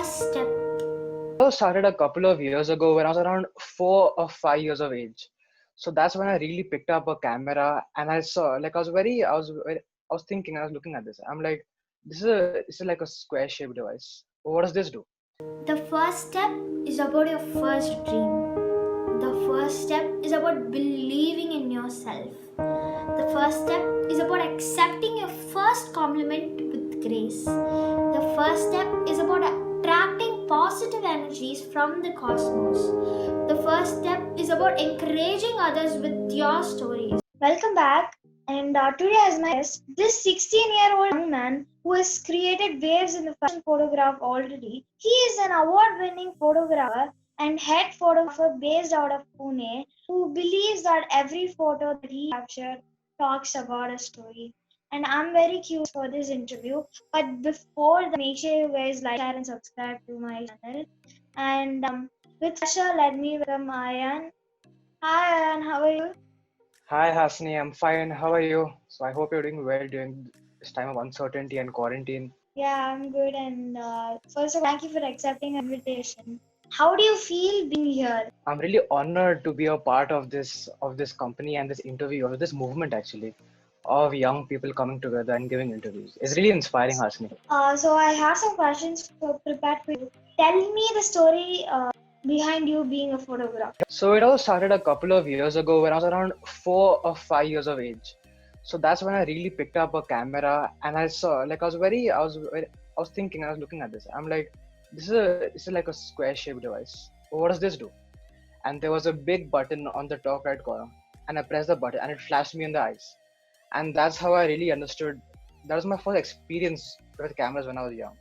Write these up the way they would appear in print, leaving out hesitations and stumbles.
first step? I started a couple of years ago when I was around 4 or 5 years of age. So that's when I really picked up a camera and I saw, like, I was thinking, I was looking at this. I'm like, this is like a square shaped device. What does this do? The first step is about your first dream. The first step is about believing in yourself. The first step is about accepting your first compliment with grace. The first step is about attracting positive energies from the cosmos. The first step is about encouraging others with your stories. Welcome back. And today, as my guest, this 16-year-old young man who has created waves in the fashion photograph already. He is an award-winning photographer and head photographer based out of Pune, who believes that every photo that he captures talks about a story. And I'm very curious for this interview. But before that, make sure you guys like, share, and subscribe to my channel. And with Asha, let me welcome Ayan. Hi, Ayan. How are you? Hi, Hasni, I'm fine. How are you? So I hope you're doing well during this time of uncertainty and quarantine. Yeah, I'm good. And first of all, thank you for accepting our invitation. How do you feel being here? I'm really honored to be a part of this company and this interview, or this movement actually, of young people coming together and giving interviews. It's really inspiring, Hasni. So I have some questions prepared for you. Tell me the story behind you being a photographer. So it all started a couple of years ago when I was around 4 or 5 years of age. So that's when I really picked up a camera and I saw, like, I was thinking, I was looking at this. I'm like, this is like a square shaped device. What does this do? And there was a big button on the top right corner, and I pressed the button and it flashed me in the eyes. And that's how I really understood. That was my first experience with cameras when I was young.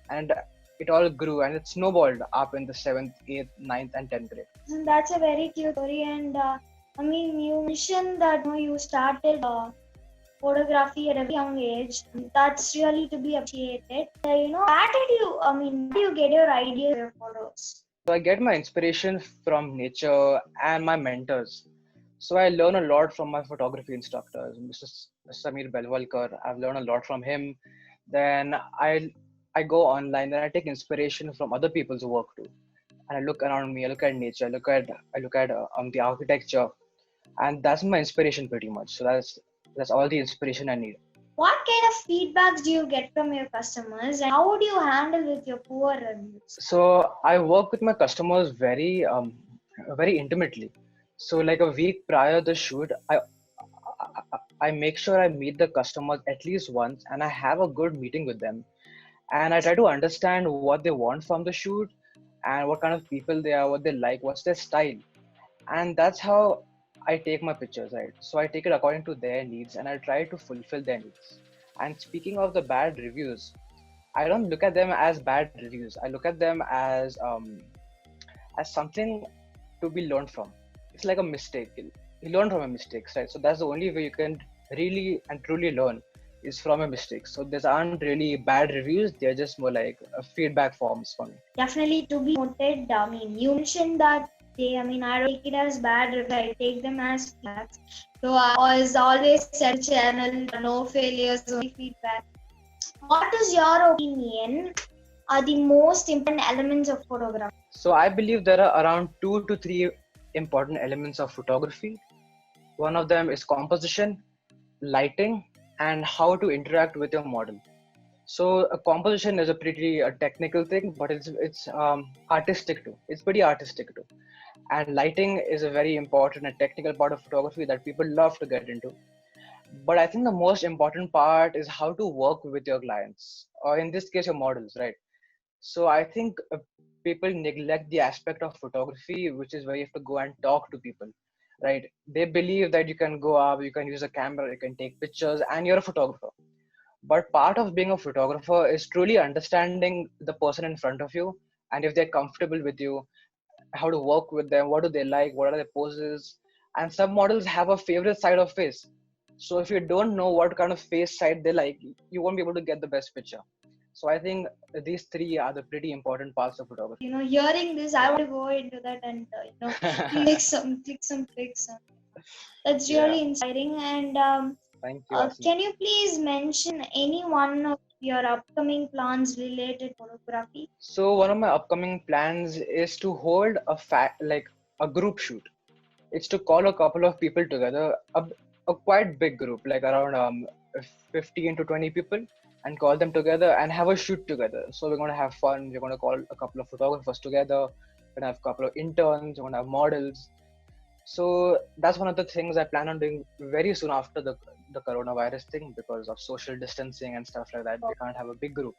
And it all grew and it snowballed up in the 7th, 8th, 9th, and 10th grade. And that's a very cute story. And I mean, you mentioned that you started photography at a very young age. That's really to be appreciated. Where do you get your ideas for your photos? So I get my inspiration from nature and my mentors. So I learn a lot from my photography instructors, Mr. Samir Belwalkar. I've learned a lot from him. Then I go online and I take inspiration from other people's work too. And I look around me. I look at nature. I look at the architecture, and that's my inspiration pretty much. So that's all the inspiration I need. What kind of feedbacks do you get from your customers, and how would you handle with your poor reviews? So I work with my customers very intimately. So like a week prior the shoot, I make sure I meet the customers at least once and I have a good meeting with them. And I try to understand what they want from the shoot and what kind of people they are, what they like, what's their style. And that's how I take my pictures, right? So I take it according to their needs and I try to fulfill their needs. And speaking of the bad reviews, I don't look at them as bad reviews. I look at them as something to be learned from. It's like a mistake. You learn from your mistakes, right? So that's the only way you can really and truly learn is from your mistakes. So these aren't really bad reviews. They're just more like feedback forms for me. Definitely to be noted. I mean, you mentioned that I don't take it as bad reviews. I take them as feedbacks. So I was always said channel, no failures, only feedback. What is your opinion are the most important elements of photography? So I believe there are around 2 to 3 important elements of photography. One of them is composition, lighting, and how to interact with your model. So a composition is a pretty technical thing, but it's artistic too. It's pretty artistic too. And lighting is a very important and technical part of photography that people love to get into. But I think the most important part is how to work with your clients, or in this case, your models, right? So I think people neglect the aspect of photography, which is where you have to go and talk to people, right? They believe that you can go up, you can use a camera, you can take pictures, and you're a photographer. But part of being a photographer is truly understanding the person in front of you, and if they're comfortable with you, how to work with them, what do they like, what are their poses. And some models have a favorite side of face. So if you don't know what kind of face side they like, you won't be able to get the best picture. So I think these three are the pretty important parts of photography. Hearing this, I want to go into that and click some pics. That's Yeah, really inspiring. And thank you, Asmi. can you please mention any one of your upcoming plans related to photography? So one of my upcoming plans is to hold a group shoot. It's to call a couple of people together, a quite big group, like around 15 to 20 people, and call them together and have a shoot together. So we're going to have fun. We're going to call a couple of photographers together. We're going to have a couple of interns. We're going to have models. So that's one of the things I plan on doing very soon after the coronavirus thing, because of social distancing and stuff like that. We can't have a big group.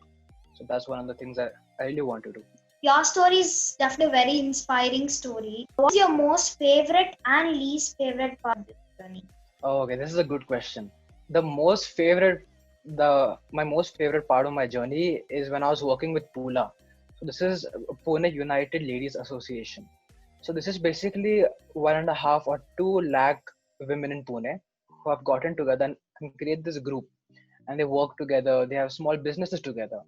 So that's one of the things I really want to do. Your story is definitely a very inspiring story. What's your most favorite and least favorite part of this journey? Oh, okay, this is a good question. My most favorite part of my journey is when I was working with Pula. So this is Pune United Ladies Association. So this is basically 1.5 or 2 lakh women in Pune who have gotten together and create this group, and they work together. They have small businesses together.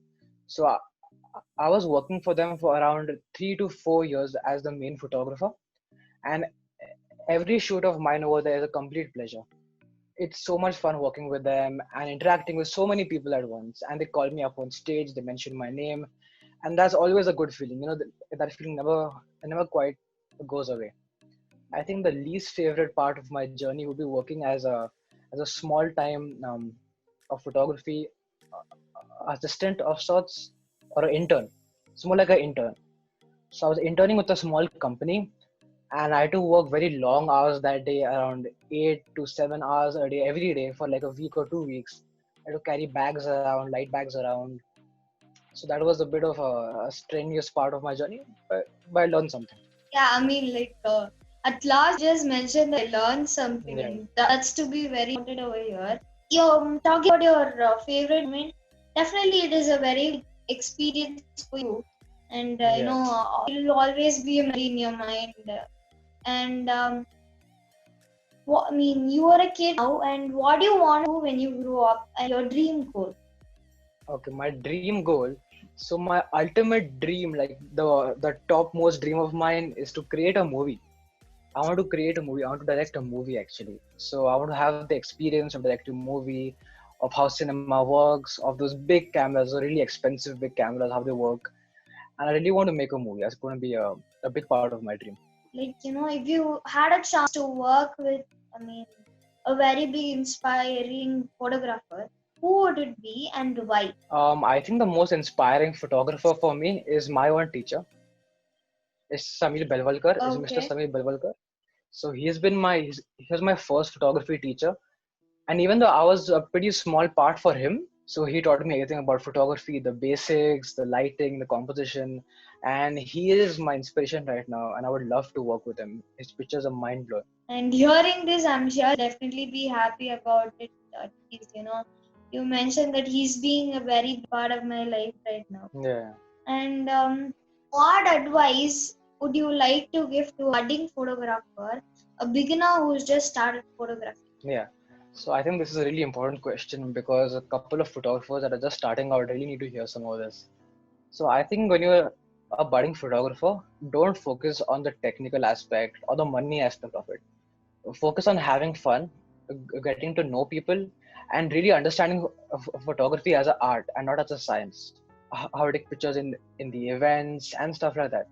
So I was working for them for around 3 to 4 years as the main photographer, and every shoot of mine over there is a complete pleasure. It's so much fun working with them and interacting with so many people at once. And they call me up on stage, they mention my name, and that's always a good feeling. That feeling never quite goes away. I think the least favorite part of my journey would be working as a small time of photography assistant of sorts, or an intern. It's more like an intern. So I was interning with a small company, and I had to work very long hours that day, around 8 to 7 hours a day, every day for like a week or 2 weeks. I had to carry bags around, light bags around. So that was a bit of a strenuous part of my journey, but I learned something. Yeah, I mean, at last, just mentioned that I learned something, Yeah. and that's to be very important over here. You're talking about your favorite moment. Definitely, it is a very experience for you, and Yeah. it will always be a memory in your mind. And I mean, you are a kid now, and what do you want to do when you grow up? And your dream goal? Okay, my dream goal. So my ultimate dream, like the topmost dream of mine, is to create a movie. I want to create a movie. I want to direct a movie actually. So I want to have the experience of directing a movie, of how cinema works, of those big cameras, the really expensive big cameras, how they work. And I really want to make a movie. That's going to be a big part of my dream. If you had a chance to work with, I mean, a very big inspiring photographer, who would it be and why? I think the most inspiring photographer for me is my one teacher. Is Samir Belvalkar. Is Mr. Okay. Samir Belvalkar. So he was my first photography teacher. And even though I was a pretty small part for him, so he taught me everything about photography, the basics, the lighting, the composition, and he is my inspiration right now. And I would love to work with him. His pictures are mind blowing. And hearing this, I'm sure I'll definitely be happy about it. You mentioned that he's being a very big part of my life right now. Yeah. And what advice would you like to give to a budding photographer, a beginner who's just started photography? Yeah. So I think this is a really important question, because a couple of photographers that are just starting out really need to hear some of this. So I think when you're a budding photographer, don't focus on the technical aspect or the money aspect of it. Focus on having fun, getting to know people, and really understanding photography as an art and not as a science. How to take pictures in the events and stuff like that.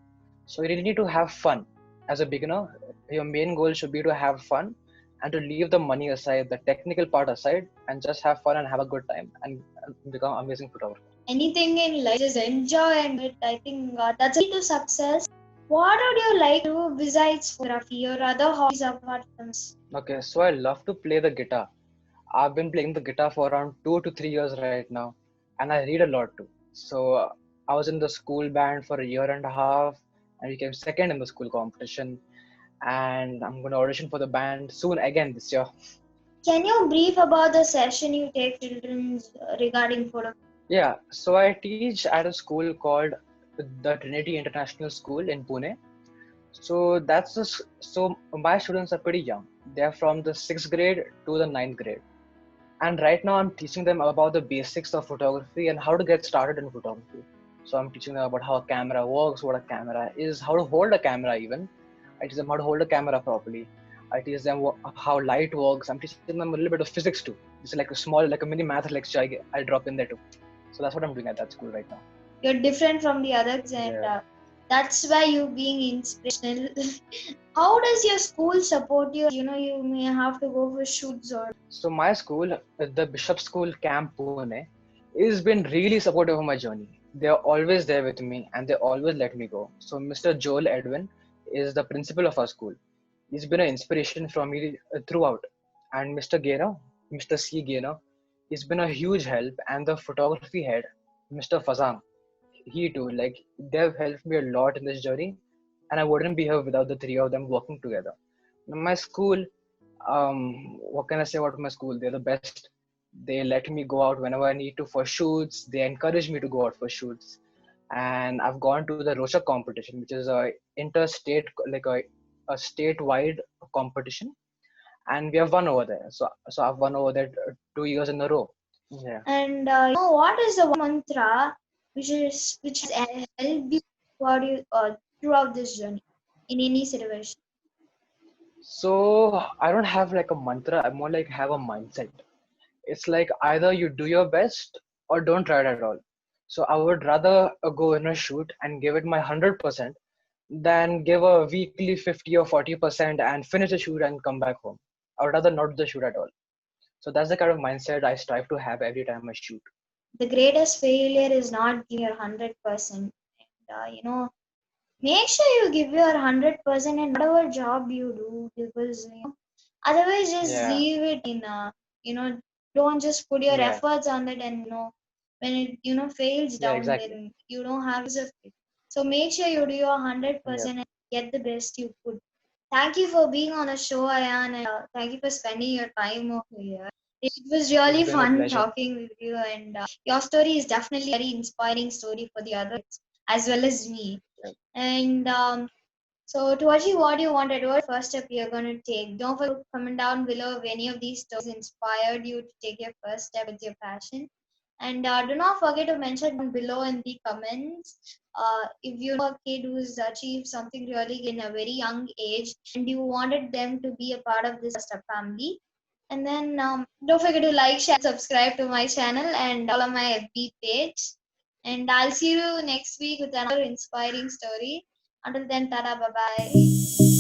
So you really need to have fun as a beginner. Your main goal should be to have fun and to leave the money aside, the technical part aside, and just have fun and have a good time and become an amazing photographer. Anything in life, just enjoy and it. I think that's a key to success. What would you like to do besides photography or other hobbies apart from this? Okay, so I love to play the guitar. I've been playing the guitar for around 2 to 3 years right now, and I read a lot too. So I was in the school band for a year and a half, and we came second in the school competition. And I'm going to audition for the band soon again this year. Can you brief about the session you take children regarding photography? Yeah, so I teach at a school called the Trinity International School in Pune. So so my students are pretty young. They're from the 6th grade to the 9th grade. And right now I'm teaching them about the basics of photography and how to get started in photography. So I'm teaching them about how a camera works, what a camera is, how to hold a camera even. I teach them how to hold a camera properly. I teach them how light works. I'm teaching them a little bit of physics too. It's like a small, like a mini math lecture I drop in there too. So that's what I'm doing at that school right now. You're different from the others, and Yeah. that's why you being inspirational. How does your school support you? You know, you may have to go for shoots or. So my school, the Bishop School Camp Pune, has been really supportive of my journey. They are always there with me and they always let me go. So Mr. Joel Edwin is the principal of our school. He's been an inspiration for me throughout. And Mr. Gera, Mr. C. Gera, he's been a huge help. And the photography head, Mr. Fazang, he too, like they've helped me a lot in this journey. And I wouldn't be here without the three of them working together. My school, what can I say about my school? They're the best. They let me go out whenever I need to for shoots. They encourage me to go out for shoots. And I've gone to the Rochak competition, which is a interstate, like a statewide competition, and we have won over there. So I've won over there 2 years in a row. Yeah. And you know, what is the mantra which has helped you throughout this journey in any situation? So I don't have like a mantra. I more like have a mindset. It's like either you do your best or don't try it at all. So I would rather go in a shoot and give it my 100% than give a weekly 50 or 40% and finish the shoot and come back home. I would rather not do the shoot at all. So that's the kind of mindset I strive to have every time I shoot. The greatest failure is not giving your 100%. And you know, make sure you give your 100% in whatever job you do, because you know, otherwise just Yeah, leave it in you know, don't just put your yeah, efforts on it, and you know, when it fails yeah, down, exactly. then you don't have use of it. So make sure you do your Yeah, 100% and get the best you could. Thank you for being on the show, Ayan, and thank you for spending your time over here. It was it's really been a fun pleasure. talking with you, and your story is definitely a very inspiring story for the others as well as me. Yeah. And so, to achieve what you wanted, what first step you're going to take? Don't forget to comment down below if any of these stories inspired you to take your first step with your passion. And do not forget to mention down below in the comments if you know a kid who's achieved something really in a very young age and you wanted them to be a part of this step family. And then don't forget to like, share, subscribe to my channel and follow my FB page. And I'll see you next week with another inspiring story. Until then, tada, bye bye.